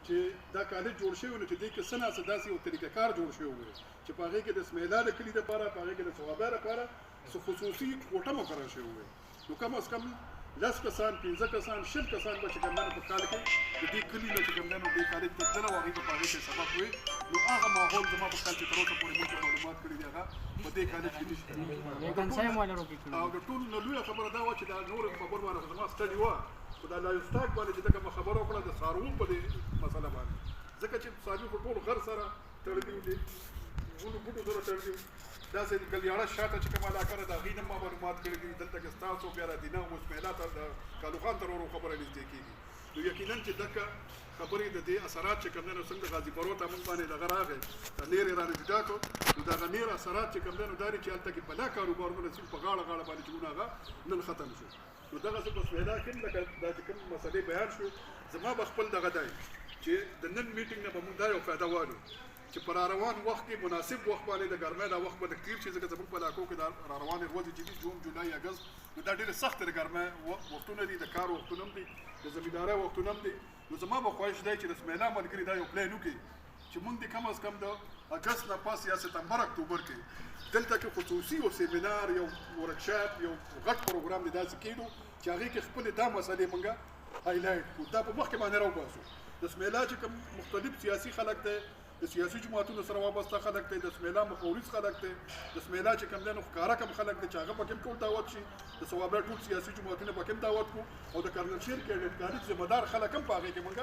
چې دا کالج جوړ شوی نو چې دې کې څه نه څه داسې یو طریقه کار جوړ شوی وي چې په هغې کې د اسماعیلا د کلي دپاره په هغې کې د ثوابا دپاره څه خصوصي کوټه مقرر شوی وي نو کم از کم 10 کسان 15 کسان 20 کسان به چې کوم نه په کال کې د دې کلي نه چې کوم نه دې کالج ته تلل او هغې په هغې کې سبب وي نو هغه ماحول زما په کال کې تر اوسه پورې موږ معلومات کړي دي هغه په دې کالج کې نشته او د ټول نه لویه خبره دا وه چې دا نور خبر باندې زما سټډي وه خو دا لایفسټاک باندې چې دغه خبره وکړه د څاروو په دې مسله باندې ځکه چې څاروي خو ټول غر سره تړلي دي ونو بوټو سره تړلي داسې ګلیاړه شاته چې کومه علاقه ده د هغې نه ما معلومات کړي دي دلته کې ستاسو بیا راځي او اسماعیلا ته د کالوخان تر ورو خبره نږدې کېږي نو یقینا چې دغه خبرې د دې اثرات چې کوم نه څنګه غازي پرو ته موږ باندې دغه راغی د لرې رانږدې کړو نو دغه لرې اثرات چې کوم نه دا چې هلته کې بلا کاروبارونه چې په غاړه غاړه باندې چې موږ هغه نن ختم شو نو دغسې په اسماعیلا کې لکه دا چې کوم مسلې بیان شو زما به خپل دغه دی چې د نن میټینګ نه به موږ دا یو فایده والو چې په راروان وخت کې مناسب وخت باندې د ګرمۍ دا وخت به د تیر شي ځکه زموږ په علاقو کې د راروانې ورځې چې دي جون جولای اګست نو دا ډېرې سختې د ګرمۍ وختونه دي د کار وختونه هم دي د زمیندارۍ وختونه هم دي نو زما به خواهش دی چې د اسماعیلا ملګري دا یو پلان وکړي چې موږ د کم از کم د اګست نه پاس یا ستمبر اکتوبر کې دلته کې خصوصي یو سیمینار یو ورکشاپ یو غټ پروګرام دی داسې کېدو چې هغې کې خپلې دا مسلې موږ هایلایټ کړو دا په مخکې باندې راوباسو د اسماعیلا چې کوم مختلف سیاسي خلک دی د سیاسي جماعتونو سره وابسته خلک دی د اسماعیلا مخورز خلک دی د اسماعیلا چې کوم دی نو ښکاره کم خلک دی چې هغه پکې هم ټول دعوت شي د ثوابا ټول سیاسي جماعتونه پکې هم دعوت کړو او د کرنل شیر کیډټ کالج ذمه دار خلک هم په هغې کې موږ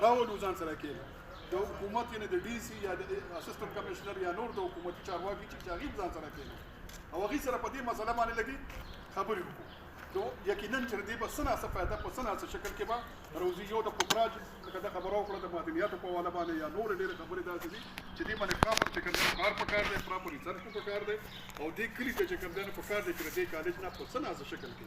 راولو ځان سره کېږي د حکومت یعنې د ډي سي یا د اسسټنټ کمشنر یا نور د حکومتي چارواکي چې هغې هم ځان سره کېږي او هغې سره په دې مسله باندې لګي خبرې وکړو نو یقینا چې دې به څه ناڅه فایده په څه ناڅه شکل کې به روزیو د پوپراج لکه دا خبره وکړه د معدنیاتو په حواله باندې یا نورې ډېرې خبرې داسې دي چې دې باندې پراپر چې کوم کار پکار دی پراپر ریسرچ پکار دی او دې کلي ته چې کوم دی نو پکار دی چې د دې کالج نه په څه ناڅه شکل کې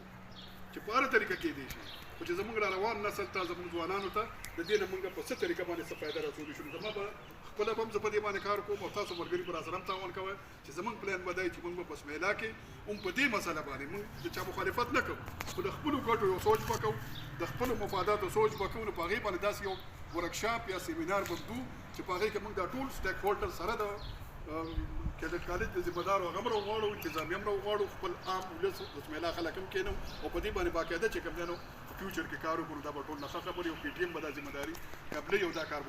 چې په هره طریقه کېدی شي خو چې زموږ را روان نسل ته زموږ ځوانانو ته د دې نه موږ په څه طریقه باندې څه فایده رسولی شو زما به خپله به هم زه په دې باندې کار کوم او تاسو ملګري به راسره هم تعاون کوئ چې زموږ پلان به دی چې موږ به په اسماعیلا کې هم په دې مسله باندې موږ د چا مخالفت نه کوو خو د خپلو ګټو یو سوچ به کوو د خپلو مفاداتو سوچ به کوو نو په هغې باندې داسې یو ورکشاپ یا سیمینار به ږدو چې په هغې کې موږ دا ټول سټیک هولډر سره د کیډټ کالج د ذمه دارو هغه هم راوغواړو انتظامیه هم راوغواړو خپل عام ولس د اسماعیلا خلک هم کښېنو او په دې باندې باقاعده چې کوم دی نو په فیوچر کې کار وکړو دا به ټول نښه خبرې او پي ټي ایم به دا ذمه داري قبلې او دا کار